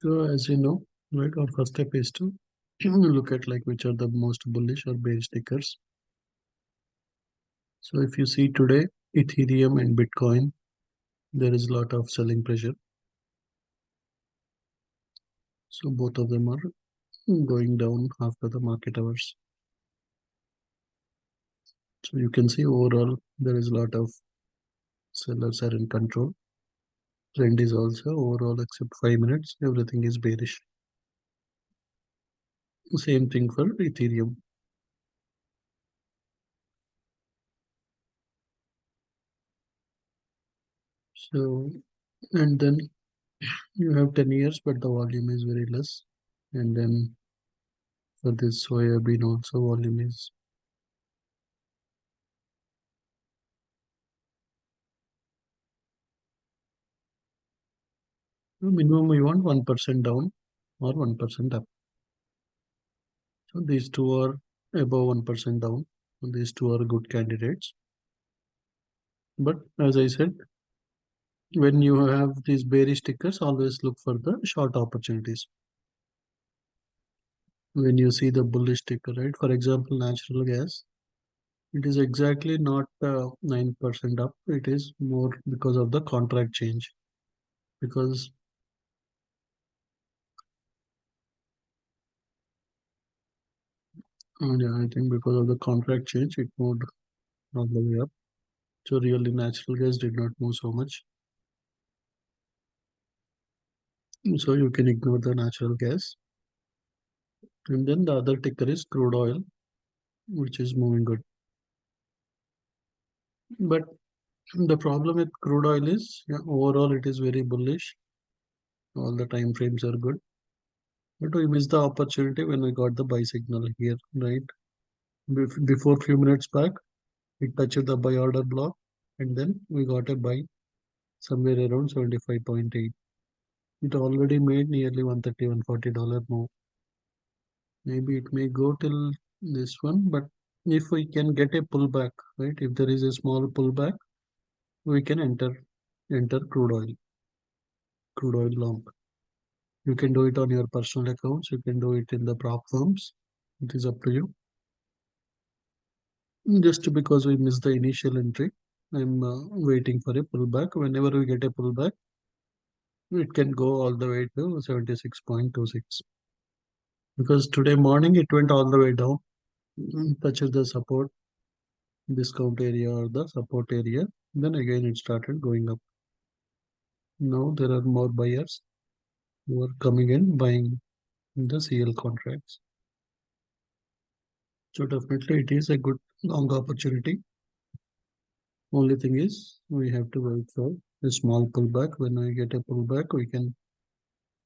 So as you know, right, our first step is to look at like which are the most bullish or bearish tickers. So if you see today, Ethereum and Bitcoin, there is a lot of selling pressure. So both of them are going down after the market hours. So you can see overall there is a lot of sellers are in control. Trend is also overall except 5 minutes, everything is bearish. Same thing for Ethereum. So and then you have 10 years, but the volume is very less. And then for this soybean also volume is minimum we want 1% down or 1% up. So these two are above 1% down. So these two are good candidates. But as I said, when you have these bearish tickers, always look for the short opportunities. When you see the bullish ticker, right? For example, natural gas, it is exactly not 9% up. It is more because of the contract change. Because yeah, I think because of the contract change, it moved all the way up. So really natural gas did not move so much. So you can ignore the natural gas. And then the other ticker is crude oil, which is moving good. But the problem with crude oil is, yeah, overall it is very bullish. All the time frames are good. But we missed the opportunity when we got the buy signal here, right? Before few minutes back, it touched the buy order block, and then we got a buy somewhere around 75.8. It already made nearly 130, $140 more. Maybe it may go till this one, but if we can get a pullback, right? If there is a small pullback, we can enter crude oil long. You can do it on your personal accounts. You can do it in the prop firms. It is up to you. Just because we missed the initial entry, I'm waiting for a pullback. Whenever we get a pullback, it can go all the way to 76.26. Because today morning it went all the way down, touches the support discount area or the support area. Then again it started going up. Now there are more buyers who are coming in buying the CL contracts. So definitely it is a good long opportunity. Only thing is we have to wait for a small pullback. When we get a pullback, we can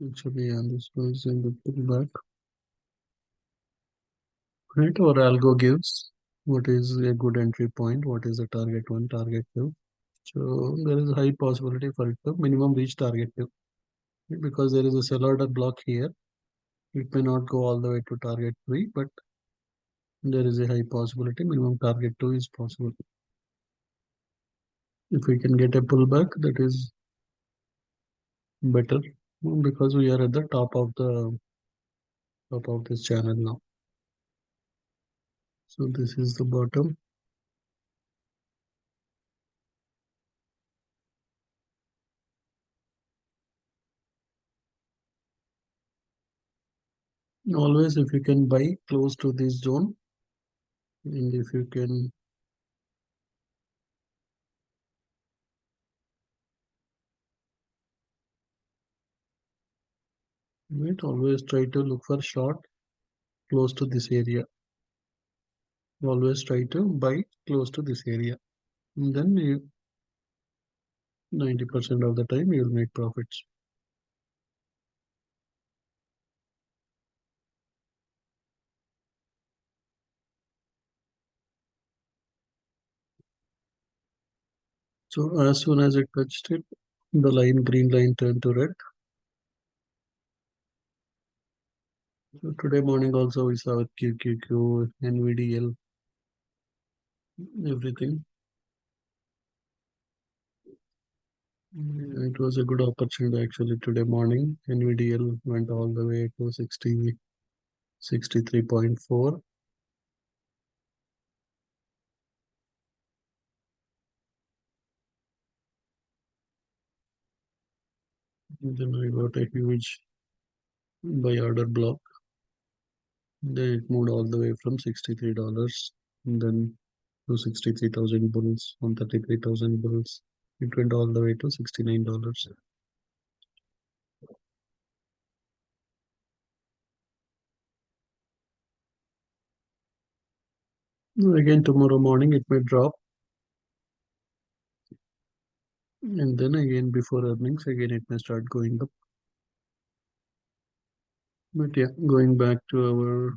actually, and this was in the pullback, right? Our algo gives what is a good entry point, what is the target one, target two. So there is a high possibility for it to minimum reach target two because there is a sell order block here. It may not go all the way to target three, but there is a high possibility minimum target two is possible. If we can get a pullback, that is better because we are at the top of this channel now. So this is the bottom. Always, if you can buy close to this zone, and if you can, right, always try to look for short close to this area. Always try to buy close to this area. And then you 90% of the time you will make profits. So as soon as it touched it, the green line turned to red. So today morning also we saw QQQ, NVDL, everything. It was a good opportunity actually today morning. NVDL went all the way to 63.4. Then I got a huge buy order block. Then it moved all the way from $63 and then to 63,000 bulls on 33,000 bulls. It went all the way to $69. Again tomorrow morning it may drop and then again before earnings again it may start going up. But yeah, going back to our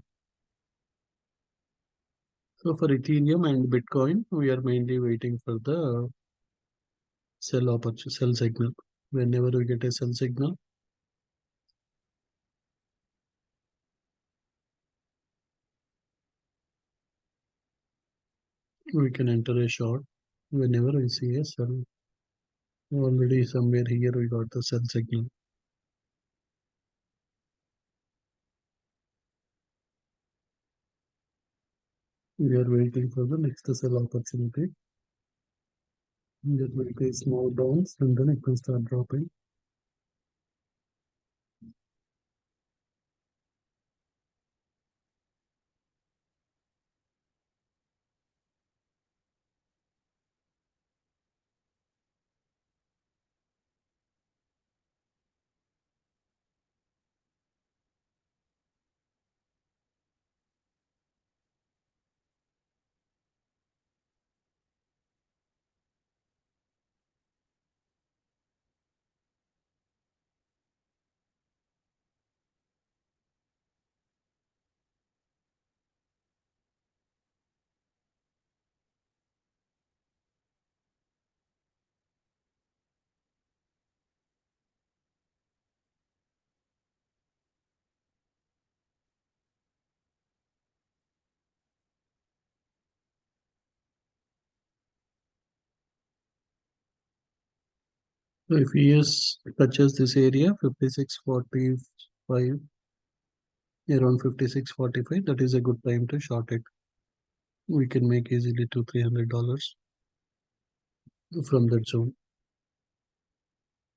so for Ethereum and Bitcoin, we are mainly waiting for the sell signal. Whenever we get a sell signal, we can enter a short. Whenever we see a sell, already somewhere here we got the sell signal. We are waiting for the next sell opportunity. There will be small bounce and then it will start dropping. So if ES touches this area 56.45, around 56.45, that is a good time to short it. We can make easily to $300 from that zone.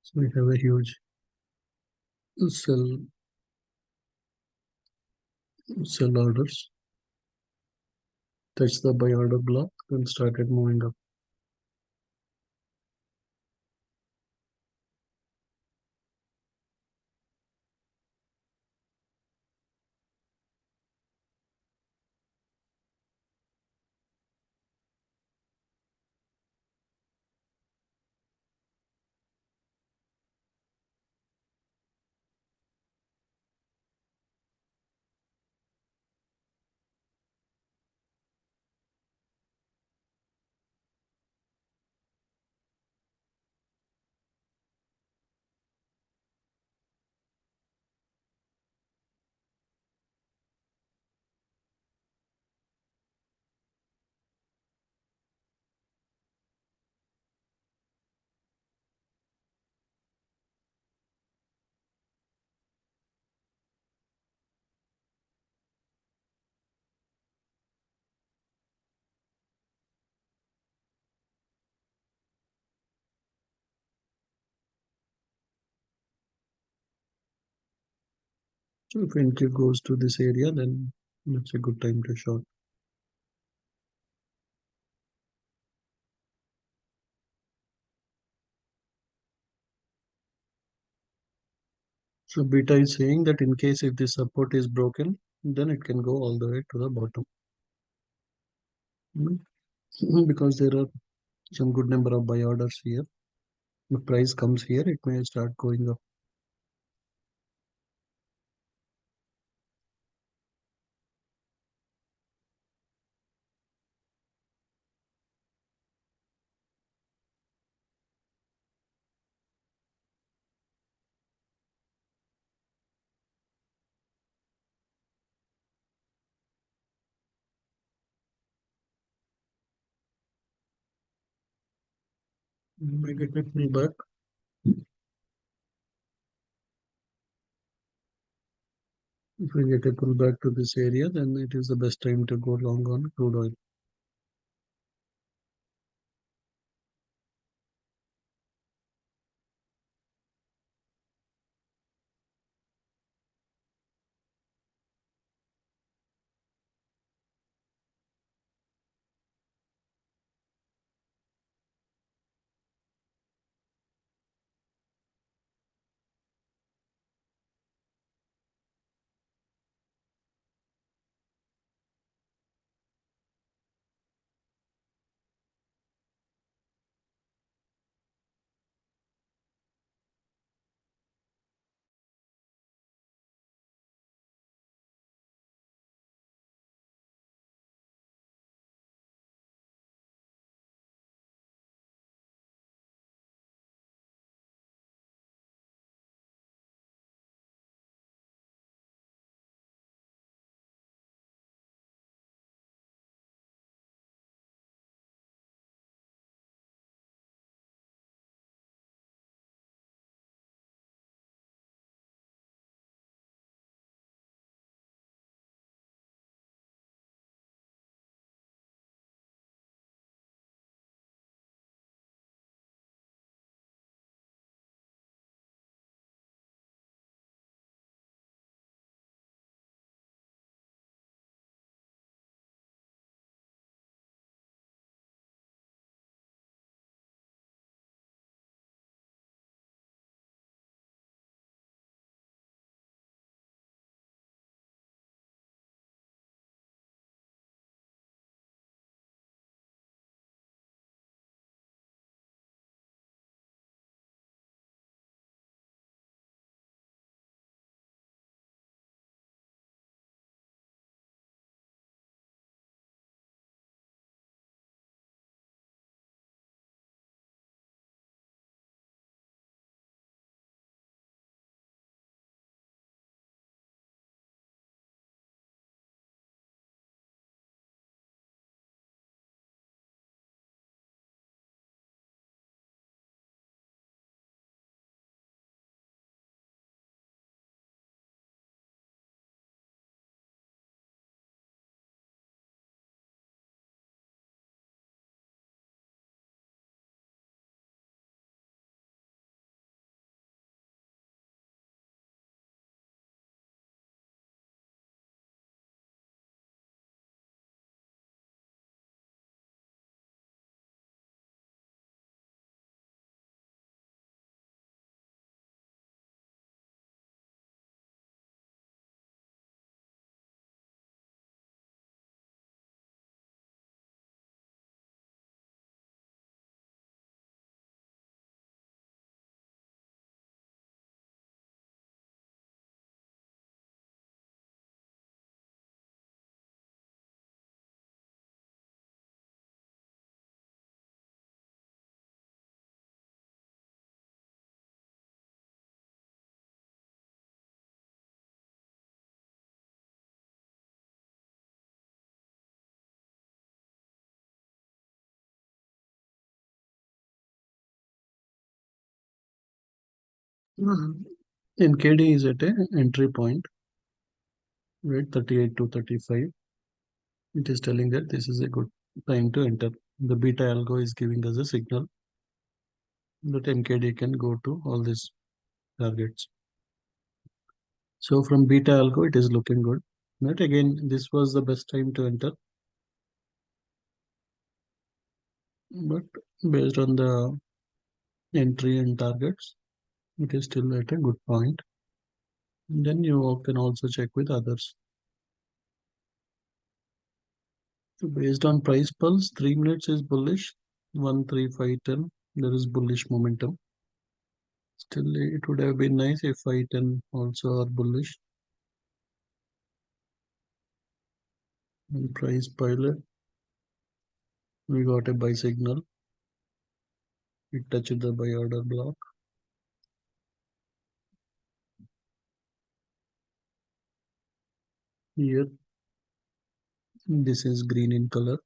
So we have a huge sell sell orders, touch the buy order block, and started moving up. So if NQ goes to this area, then that's a good time to short. So beta is saying that in case if this support is broken, then it can go all the way to the bottom. Mm. Because there are some good number of buy orders here. If price comes here, it may start going up. Make it a pullback. If we get a pullback to this area, then it is the best time to go long on crude oil. Mhm. NKD is at a entry point, right? 38 to 35. It is telling that this is a good time to enter. The beta algo is giving us a signal that NKD can go to all these targets. So from beta algo, it is looking good. But again, this was the best time to enter. But based on the entry and targets, it is still at a good point. Then you can also check with others. So based on price pulse, 3 minutes is bullish, 13510. There is bullish momentum. Still, it would have been nice if 510 also are bullish. And price pilot, we got a buy signal. It touched the buy order block. Here, this is green in color.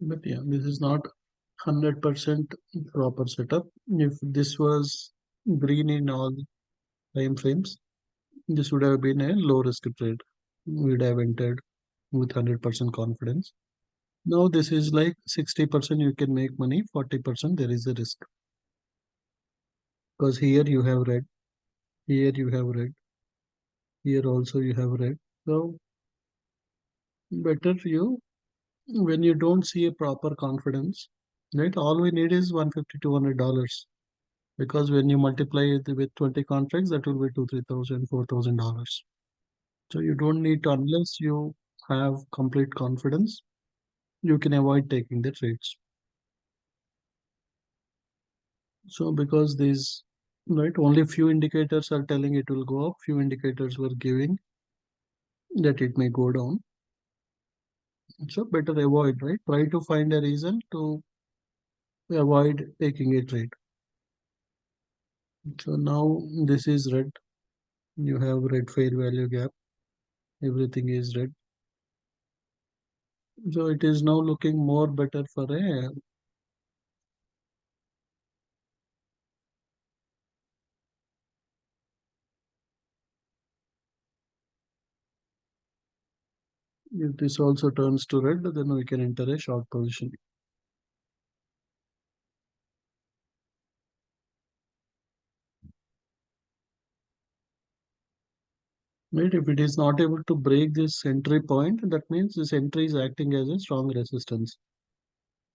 But yeah, this is not 100% proper setup. If this was green in all time frames, this would have been a low risk trade. We'd have entered with 100% confidence. Now this is like 60% you can make money, 40% there is a risk. Because here you have red, here you have red, here also you have red. So better you, when you don't see a proper confidence, right? All we need is 150 $200, because when you multiply it with 20 contracts, that will be two, 3,000, $4,000. So you don't need to, unless you have complete confidence, you can avoid taking the trades. So because these, right, only few indicators are telling it will go up, few indicators were giving that it may go down. So better avoid, right? Try to find a reason to avoid taking a trade. So now this is red. You have red fair value gap. Everything is red. So it is now looking more better for a, if this also turns to red, then we can enter a short position. Right? If it is not able to break this entry point, that means this entry is acting as a strong resistance.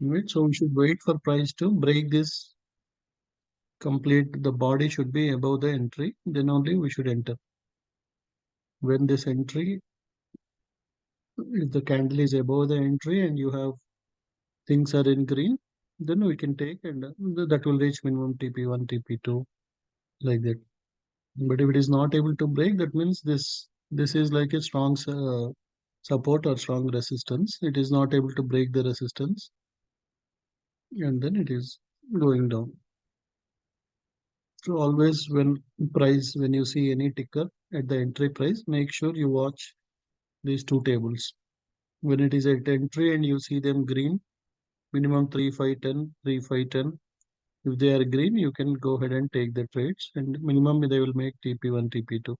Right? So we should wait for price to break this complete. The body should be above the entry, then only we should enter. When this entry, if the candle is above the entry and you have things are in green, then we can take, and that will reach minimum TP1, TP2, like that. But if it is not able to break, that means this is like a strong support or strong resistance. It is not able to break the resistance, and then it is going down. So always when you see any ticker at the entry price, make sure you watch these two tables. When it is at entry and you see them green, minimum 3, 5, 10, 3, 5, 10. If they are green, you can go ahead and take the trades, and minimum they will make TP1, TP2.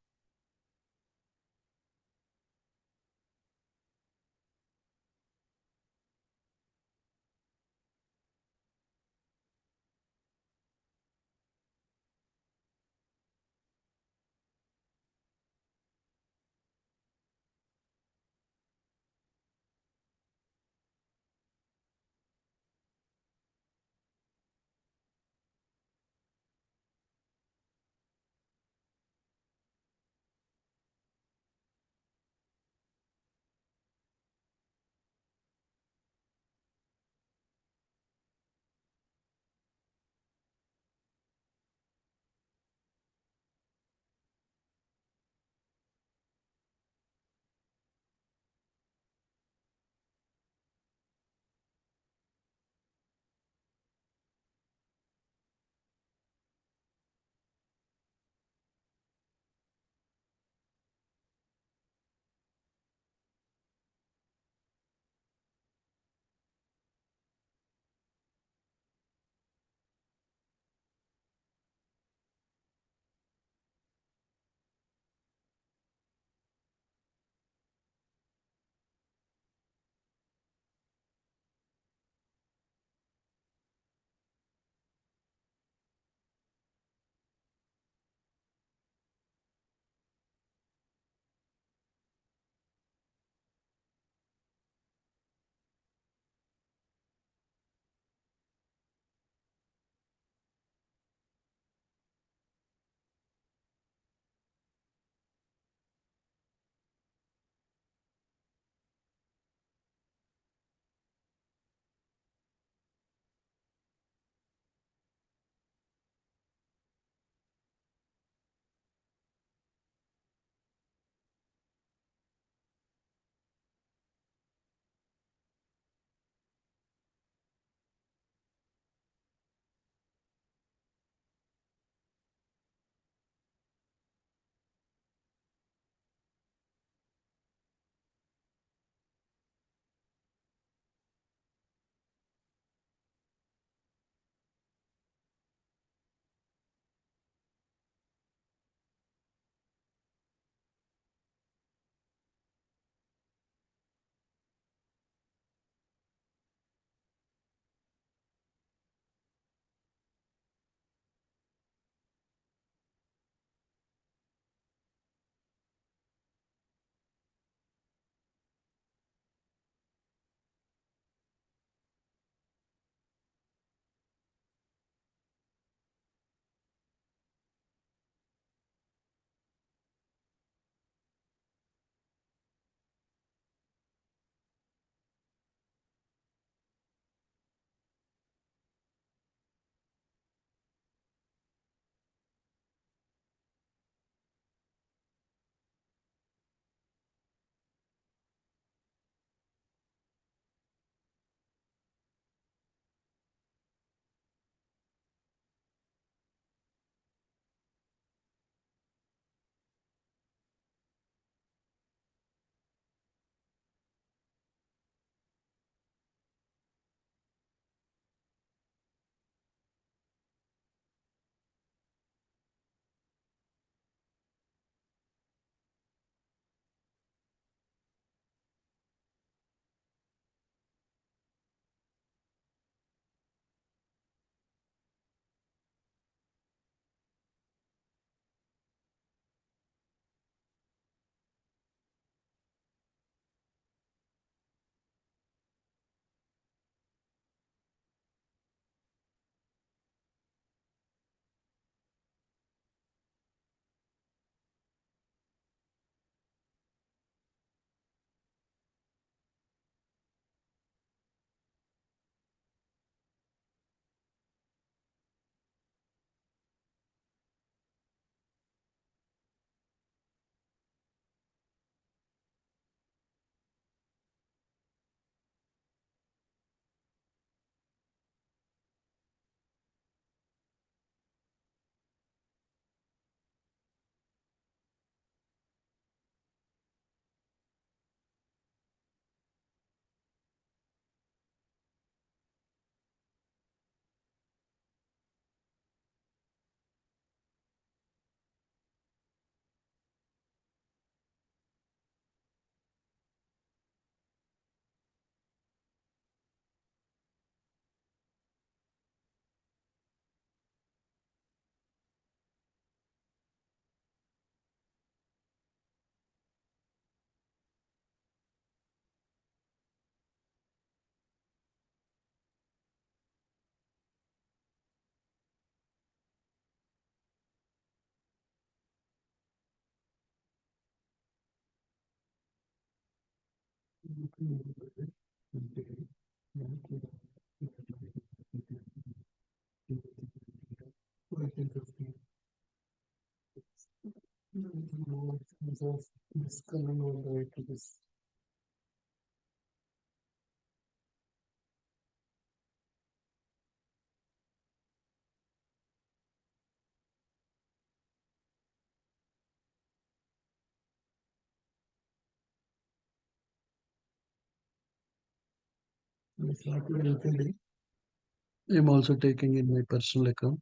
I'm also taking in my personal account.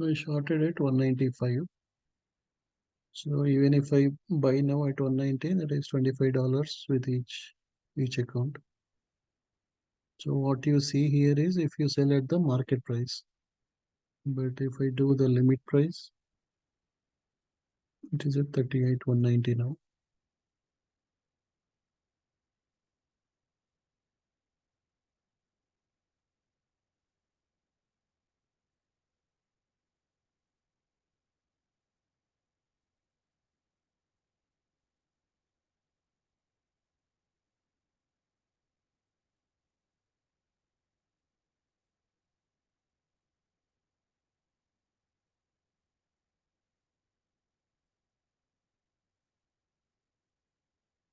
I shorted at 195. So even if I buy now at 190, that is $25 with each account. So what you see here is if you sell at the market price. But if I do the limit price, it is at 38 190 now.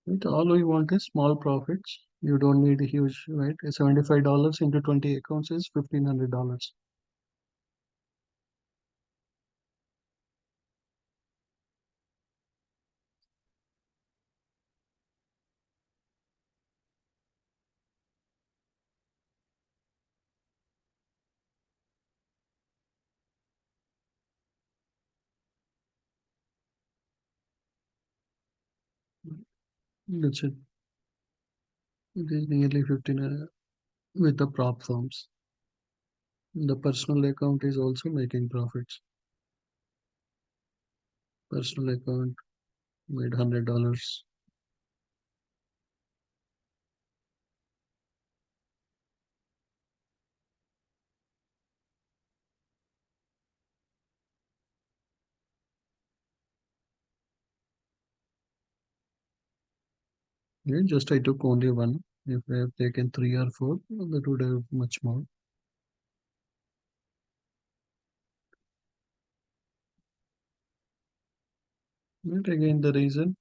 Right? All we want is small profits. You don't need a huge, right? $75 into 20 accounts is $1,500. That's it. It is nearly 15 with the prop firms. The personal account is also making profits. Personal account made $100. Yeah, just I took only one. If I have taken three or four, that would have much more. But again, the reason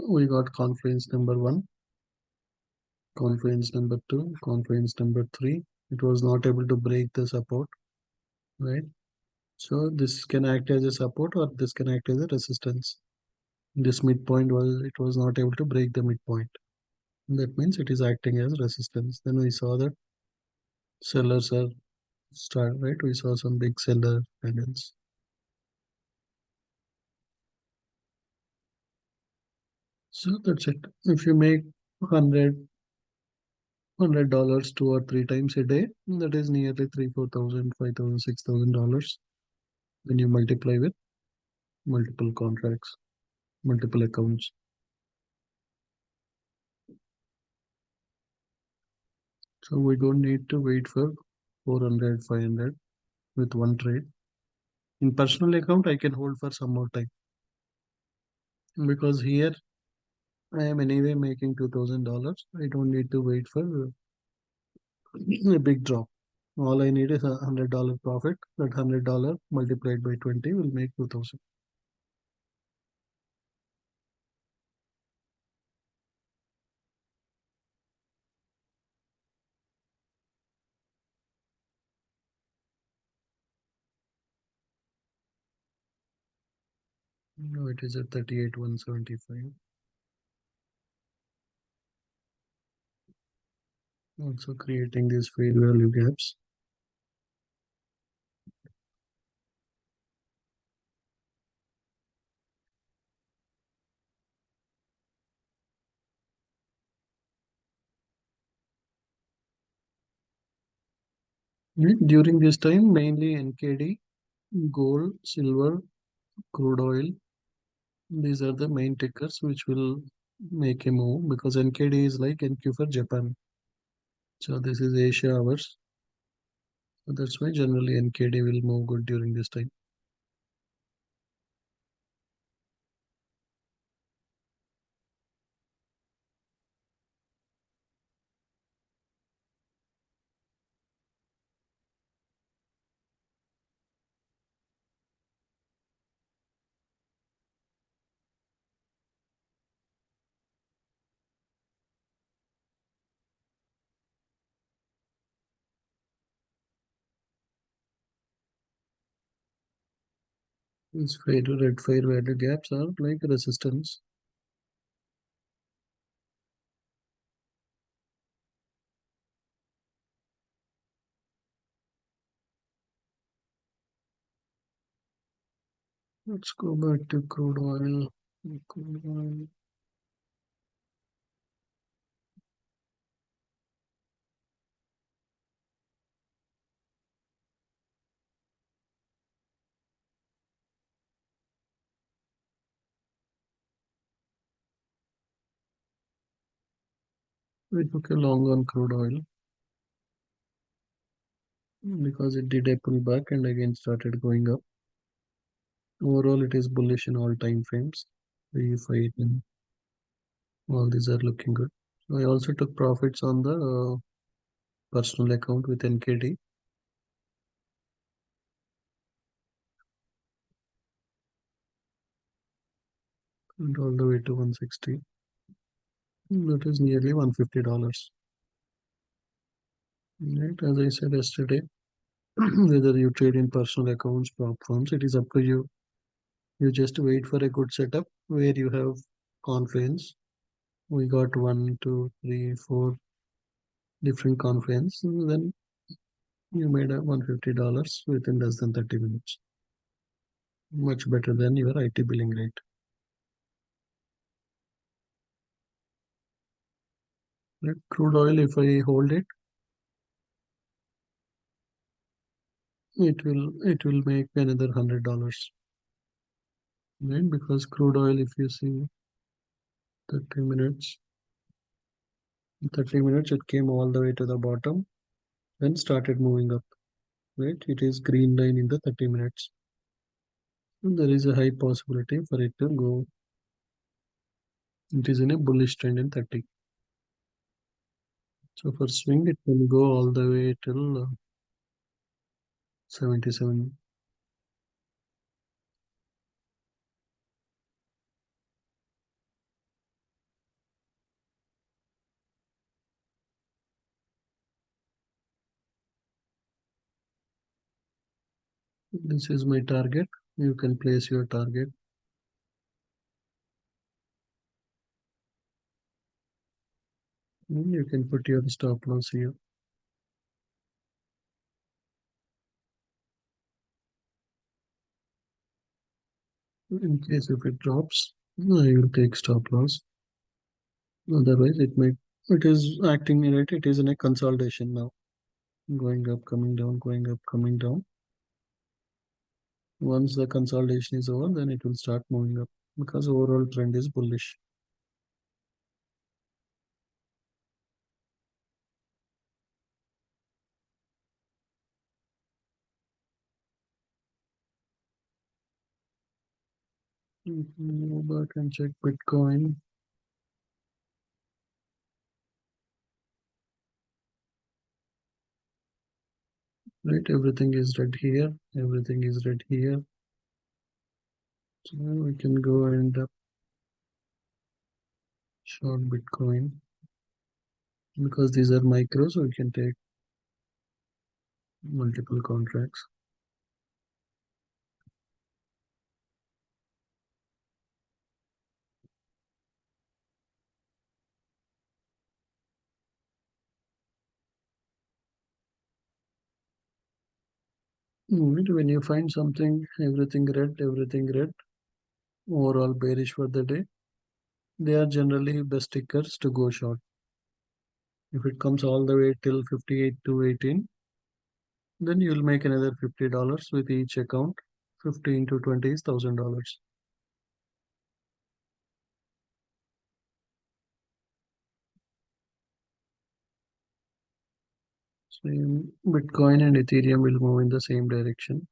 we got conference number one, conference number two, conference number three. It was not able to break the support, right? So this can act as a support or this can act as a resistance. This midpoint was it was not able to break the midpoint. That means it is acting as resistance. Then we saw that sellers are start right. We saw some big seller candles. So that's it. If you make 100 $100 two or three times a day, that is nearly 3 4 thousand, 5 thousand, $6,000 when you multiply with multiple contracts, multiple accounts. So we don't need to wait for 400, 500 with one trade. In personal account, I can hold for some more time because here I am anyway making $2,000. I don't need to wait for a big drop. All I need is $100 profit. That $100 multiplied by 20 will make 2,000. Now it is at 38,175. Also creating these fair value gaps. During this time, mainly NKD, gold, silver, crude oil. These are the main tickers which will make a move because NKD is like NQ for Japan. So this is Asia hours. So that's why generally NKD will move good during this time. These red fair value gaps are like resistance. Let's go back to crude oil. Crude oil. We took a long on crude oil because it did a pullback and again started going up. Overall, it is bullish in all time frames. 3, 5, and all these are looking good. I also took profits on the personal account with NKD and all the way to 160. That is nearly $150. Right, as I said yesterday, whether you trade in personal accounts, prop firms, it is up to you. You just wait for a good setup where you have confidence. We got one, two, three, four different confidence. Then you made a $150 within less than 30 minutes. Much better than your IT billing rate. Right? Crude oil, if I hold it, it will make another $100. Right? Because crude oil, if you see 30 minutes, 30 minutes, it came all the way to the bottom, then started moving up. Right? It is green line in the 30 minutes. And there is a high possibility for it to go. It is in a bullish trend in 30. So for swing, it will go all the way till 77. This is my target. You can place your target. You can put your stop loss here. In case if it drops, I will take stop loss. Otherwise, it is acting in it. It is in a consolidation now. Going up, coming down, going up, coming down. Once the consolidation is over, then it will start moving up because overall trend is bullish. Go back and check Bitcoin. Right, everything is red here. Everything is red here. So we can go and short Bitcoin because these are micro, so we can take multiple contracts. Right, when you find something, everything red, overall bearish for the day, they are generally best tickers to go short. If it comes all the way till 58 to 18, then you'll make another $50 with each account. 15 to 20 is $1,000. Same Bitcoin and Ethereum will move in the same direction.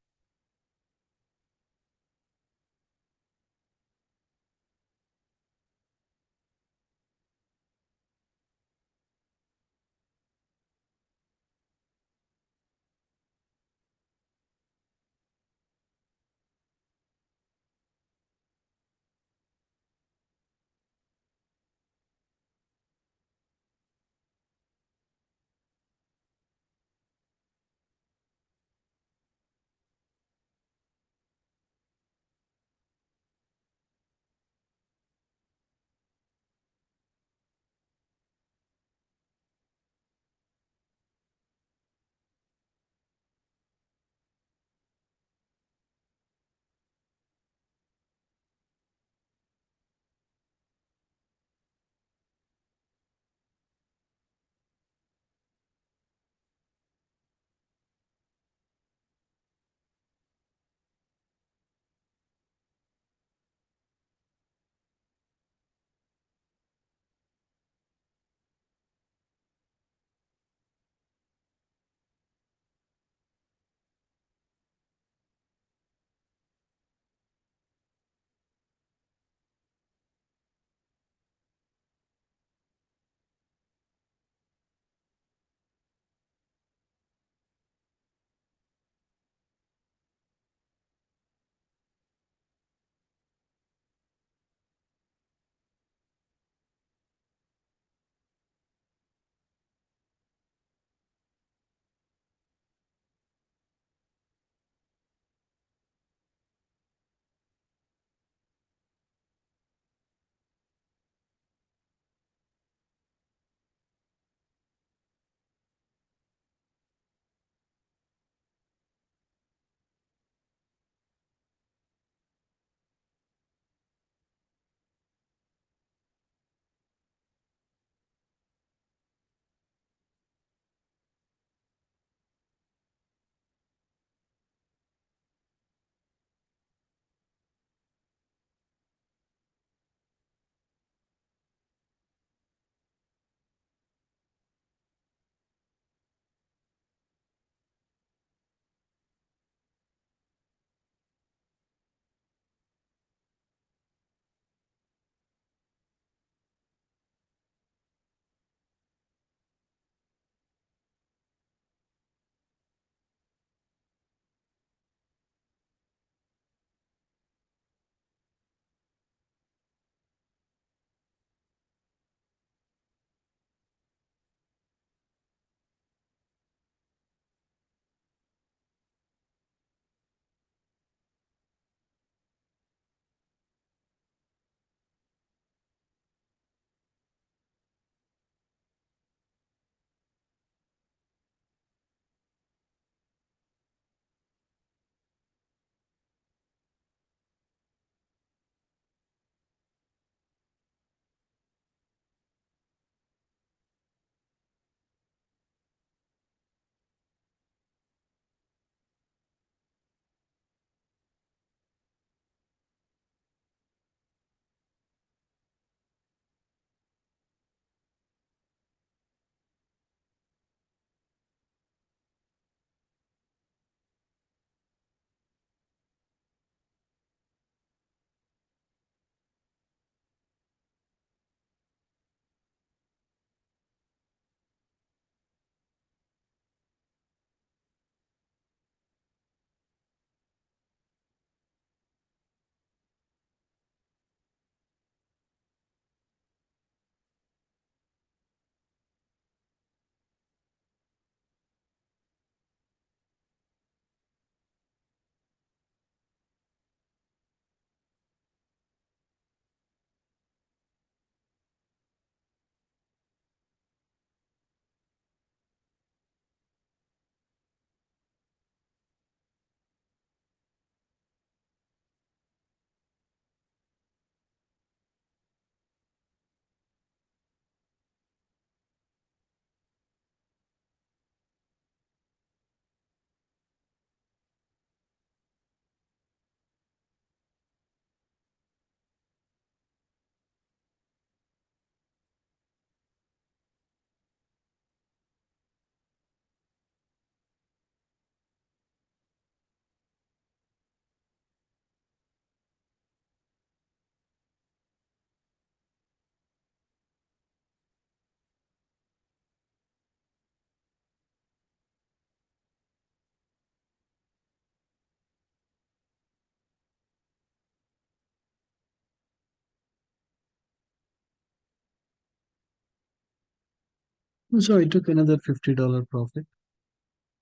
So I took another $50 profit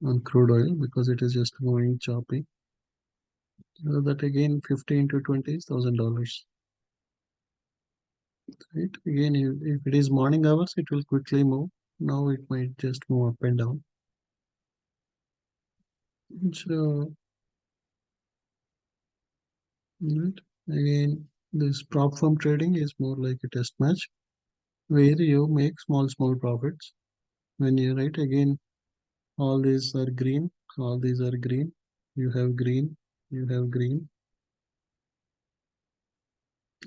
on crude oil because it is just moving choppy. So that again 50 into 20 is $1,000. Right? Again, if it is morning hours, it will quickly move. Now it might just move up and down. So, right? Again, this prop firm trading is more like a test match where you make small profits. When you write again, all these are green, all these are green. You have green, you have green.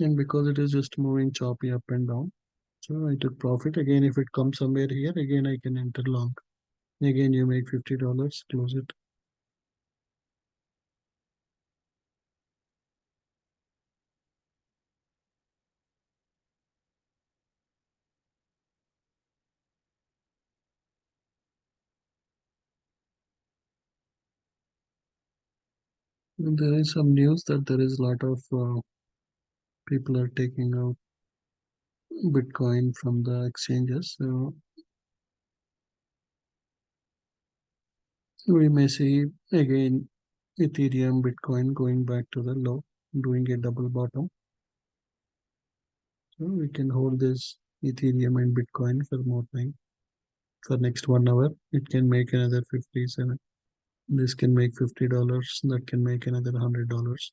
And because it is just moving choppy up and down, so I took profit. Again, if it comes somewhere here, again I can enter long. Again, you make $50, close it. There is some news that there is a lot of people are taking out Bitcoin from the exchanges. So we may see again Ethereum, Bitcoin going back to the low, doing a double bottom. So we can hold this Ethereum and Bitcoin for more time. For next 1 hour, it can make another 57. This can make $50. That can make another $100.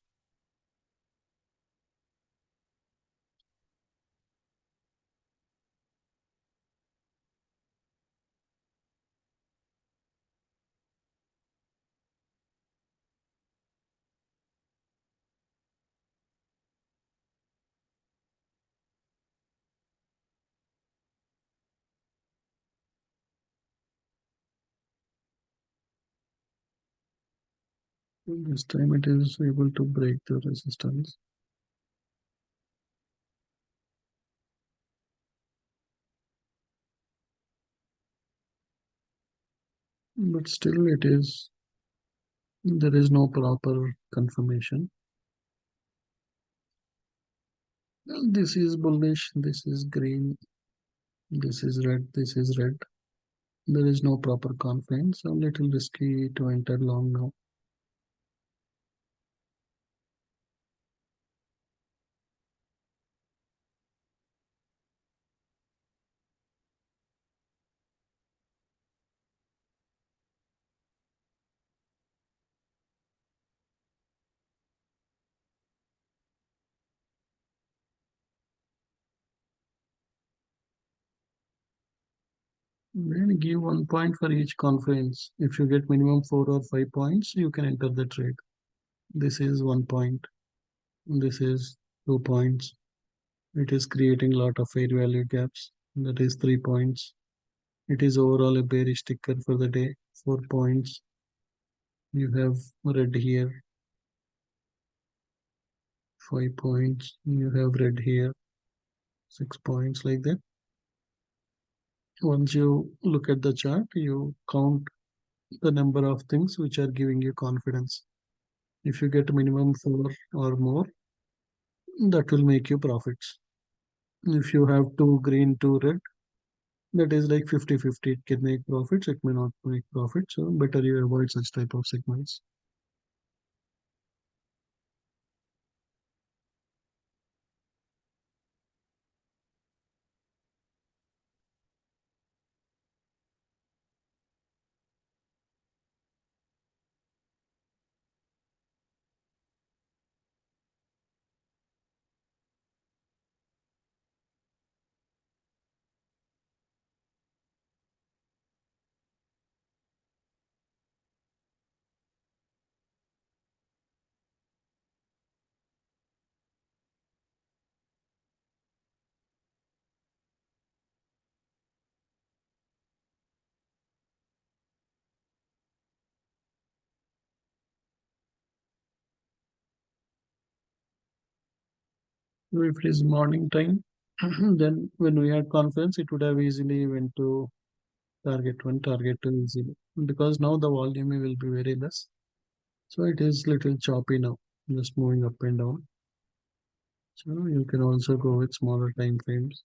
This time it is able to break the resistance. But still it is there is no proper confirmation. This is bullish, this is green, this is red, this is red. There is no proper confidence. A little risky to enter long now. Then give 1 point for each confidence. If you get minimum 4 or 5 points, you can enter the trade. This is 1 point. This is 2 points. It is creating a lot of fair value gaps. That is 3 points. It is overall a bearish ticker for the day. 4 points. You have red here. 5 points. You have red here. 6 points like that. Once you look at the chart, you count the number of things which are giving you confidence. If you get minimum 4 or more, that will make you profits. If you have two green, two red, that is like 50-50. It can make profits, it may not make profits. So better you avoid such type of segments. If it is morning time, then when we had confidence, it would have easily went to target one, target two easily. Because now the volume will be very less. So it is little choppy now, just moving up and down. So you can also go with smaller time frames.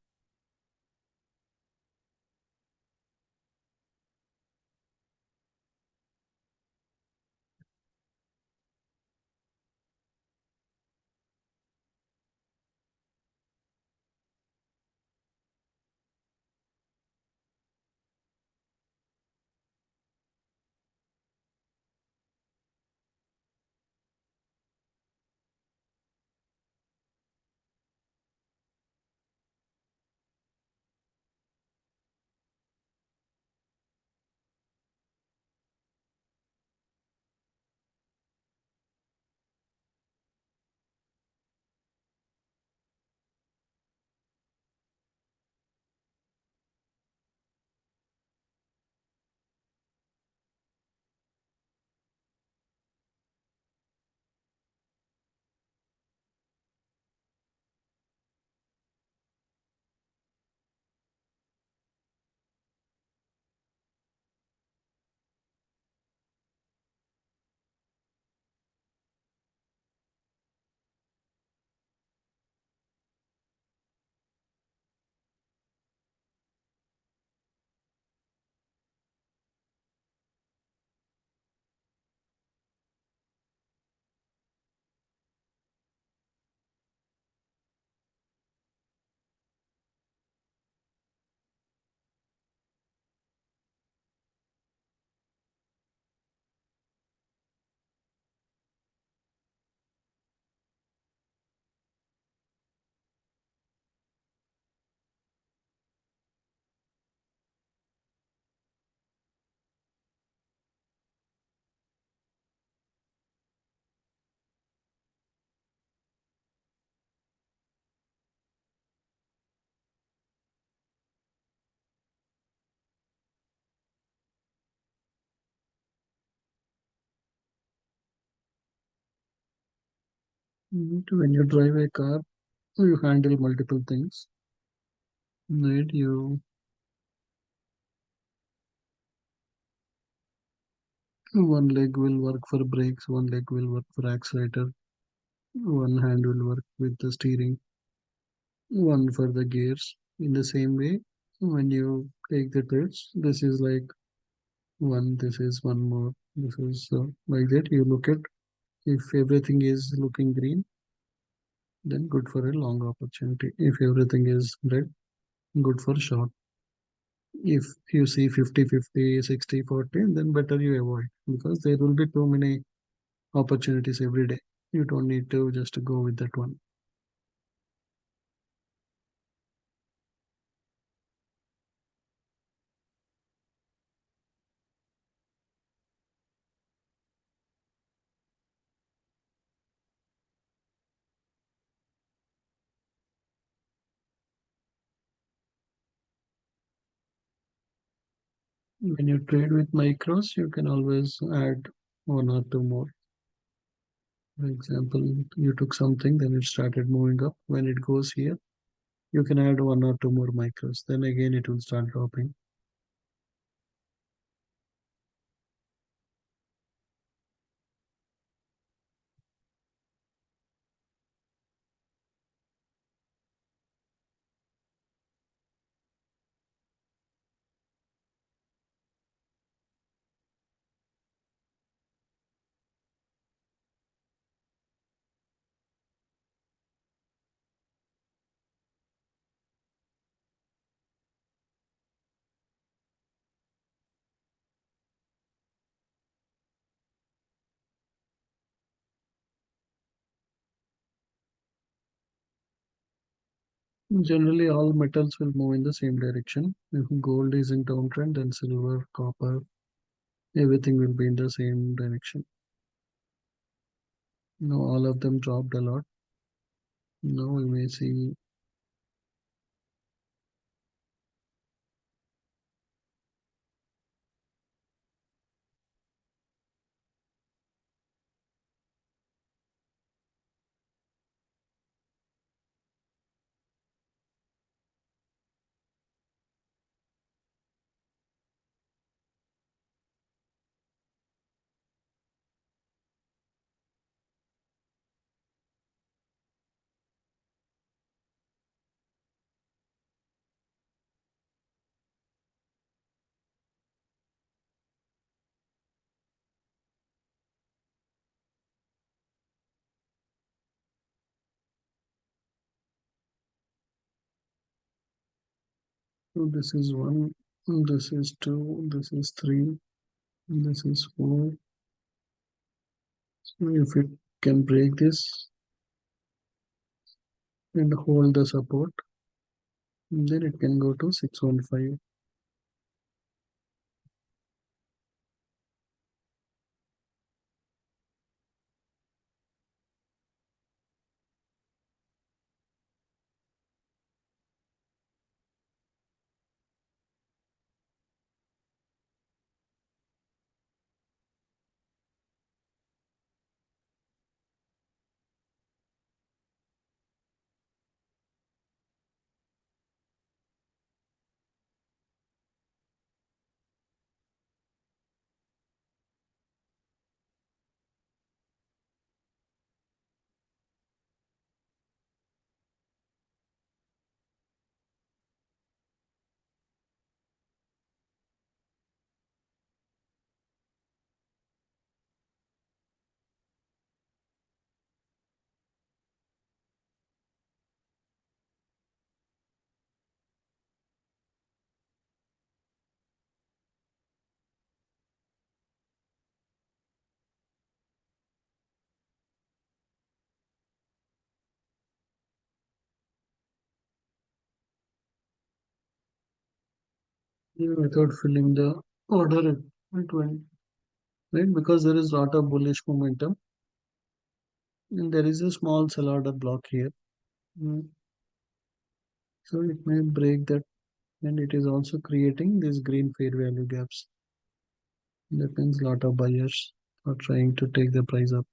When you drive a car, you handle multiple things. Right? One leg will work for brakes, one leg will work for accelerator, one hand will work with the steering, one for the gears. In the same way, when you take the trips, this is like one, this is one more, this is like that. You look at if everything is looking green, then good for a long opportunity. If everything is red, good for short. If you see 50-50, 60-40, then better you avoid because there will be too many opportunities every day. You don't need to just go with that one. When you trade with micros, you can always add one or two more. For example, you took something, then it started moving up. When it goes here, you can add one or two more micros. Then again, it will start dropping. Generally, all metals will move in the same direction. If gold is in downtrend, then silver, copper, everything will be in the same direction. Now, all of them dropped a lot. Now we may see so this is one, this is two, this is three, this is four. So if it can break this and hold the support, then it can go to 615. Without filling the order, it went right because there is lot of bullish momentum and there is a small sell order block here. Mm, So it may break that and it is also creating these green fair value gaps. That means lot of buyers are trying to take the price up.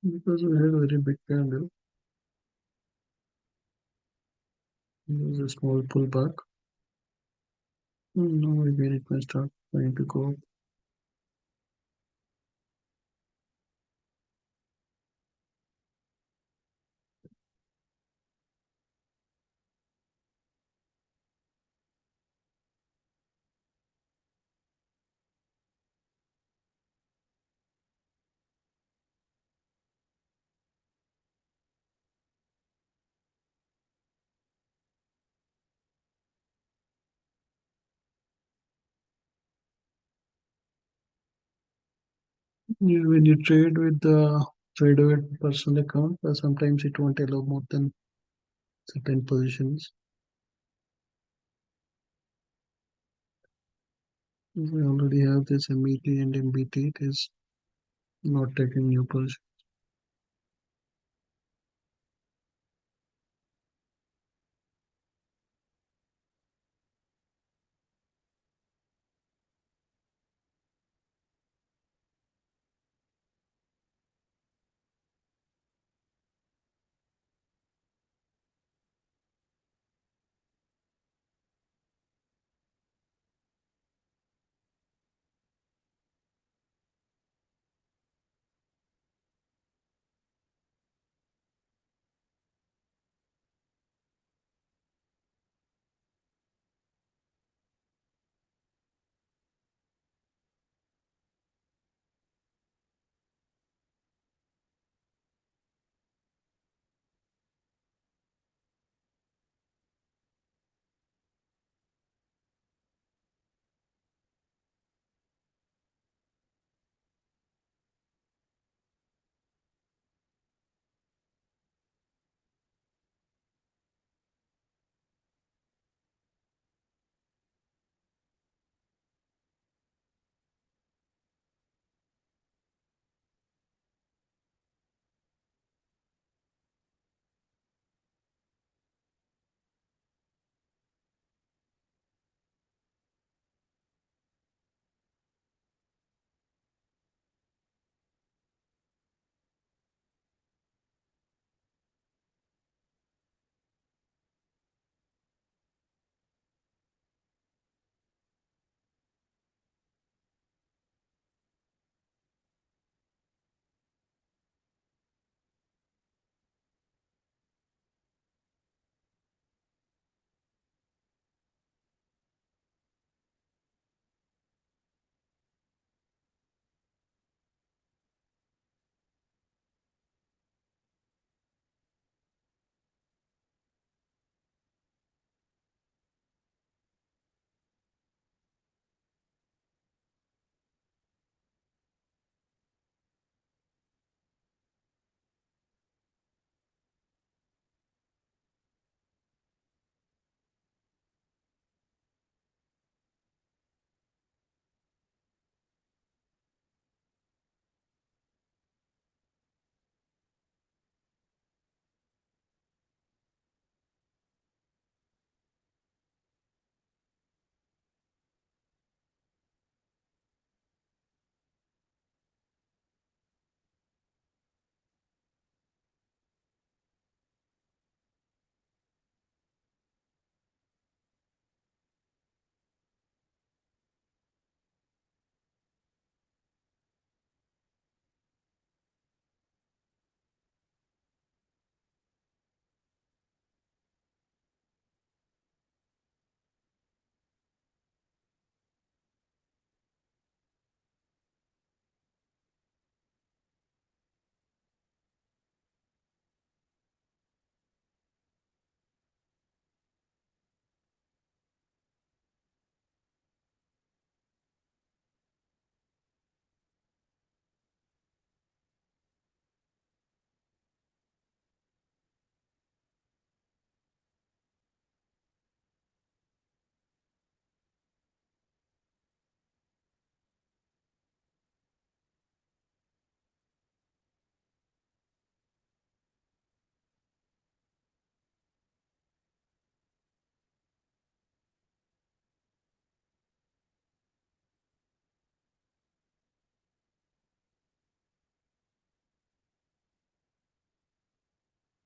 because we had very big candle. There's a small pullback. Now again it may start trying to go up. Yeah, when you trade with the trader with personal account, sometimes it won't allow more than certain positions. We already have this MET and MBT. It is not taking new position.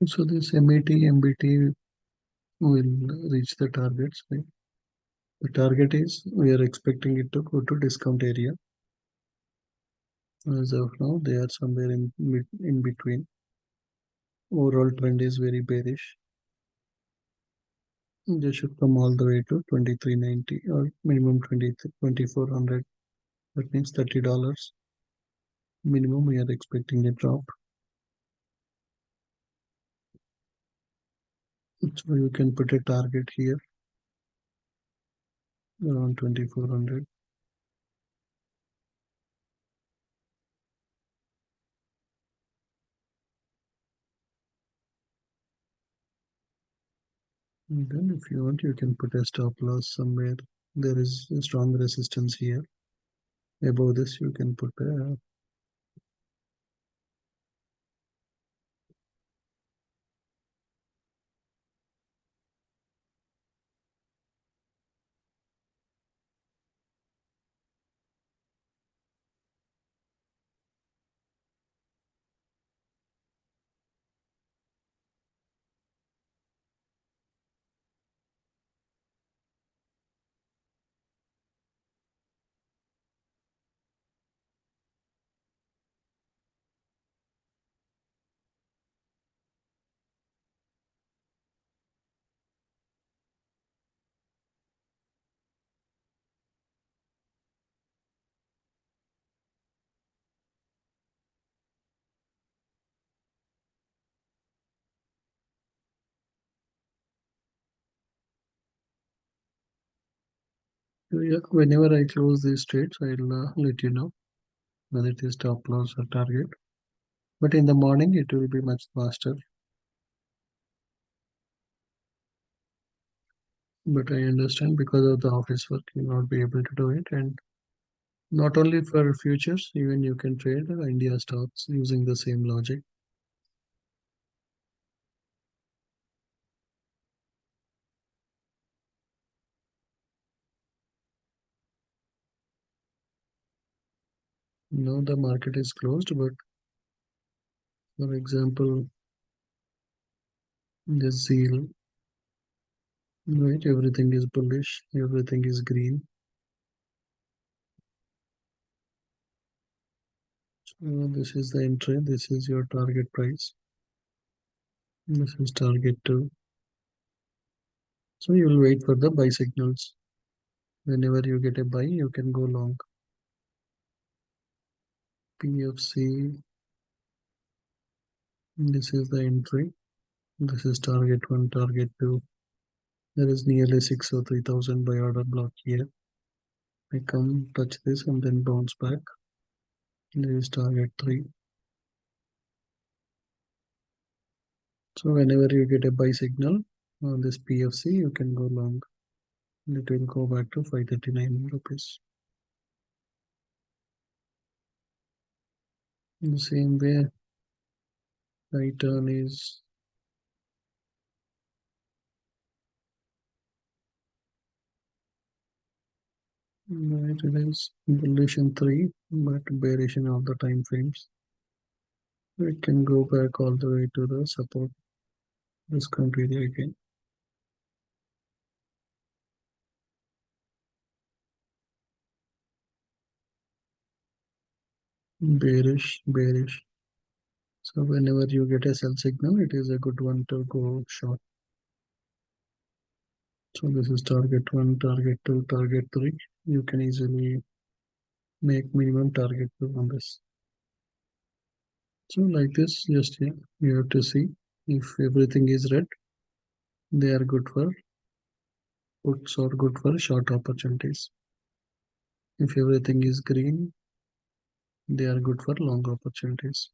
So this MET, MBT will reach the targets. Right? The target is we are expecting it to go to discount area. As of now, they are somewhere in between. Overall trend is very bearish. They should come all the way to 2390 or minimum 2400. That means $30 minimum. We are expecting a drop. So you can put a target here around 2400. And then if you want, you can put a stop loss somewhere. There is a strong resistance here. Above this, you can put a. So yeah, whenever I close these trades, I'll let you know whether it is stop loss or target. But in the morning, it will be much faster. But I understand because of the office work, you'll not be able to do it. And not only for futures, even you can trade India stocks using the same logic. Now the market is closed, but for example, the zeal, right? Everything is bullish, everything is green. So this is the entry, this is your target price. This is target two. So you will wait for the buy signals. Whenever you get a buy, you can go long. PFC, this is the entry. This is target one, target two. There is nearly 6 or 3000 buy order block here. I come touch this and then bounce back. There is target three. So whenever you get a buy signal on this PFC, you can go long. It will go back to 539 rupees. In the same way, right turn is right, it is bullish in three, but bearish in all the time frames. It can go back all the way to the support discount area again. Bearish, bearish. So whenever you get a sell signal, it is a good one to go short. So this is target one, target two, target three. You can easily make minimum target two on this. So like this, just here, you have to see if everything is red, they are good for puts or good for short opportunities. If everything is green, they are good for long opportunities.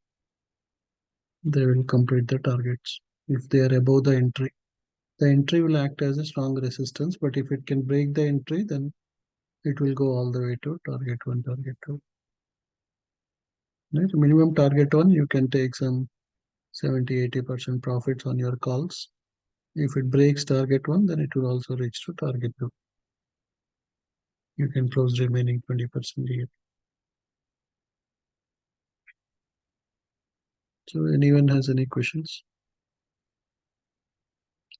They will complete the targets. If they are above the entry will act as a strong resistance, but if it can break the entry, then it will go all the way to target one, target two. Right? Minimum target one, you can take some 70-80% profits on your calls. If it breaks target one, then it will also reach to target two. You can close remaining 20% here. So anyone has any questions?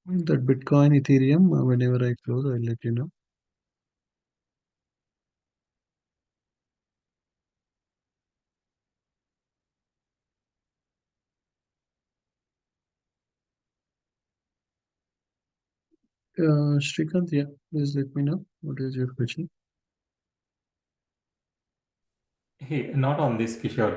That Bitcoin, Ethereum, whenever I close, I'll let you know. Shrikant, yeah, please let me know. What is your question? Hey, not on this, Kishore.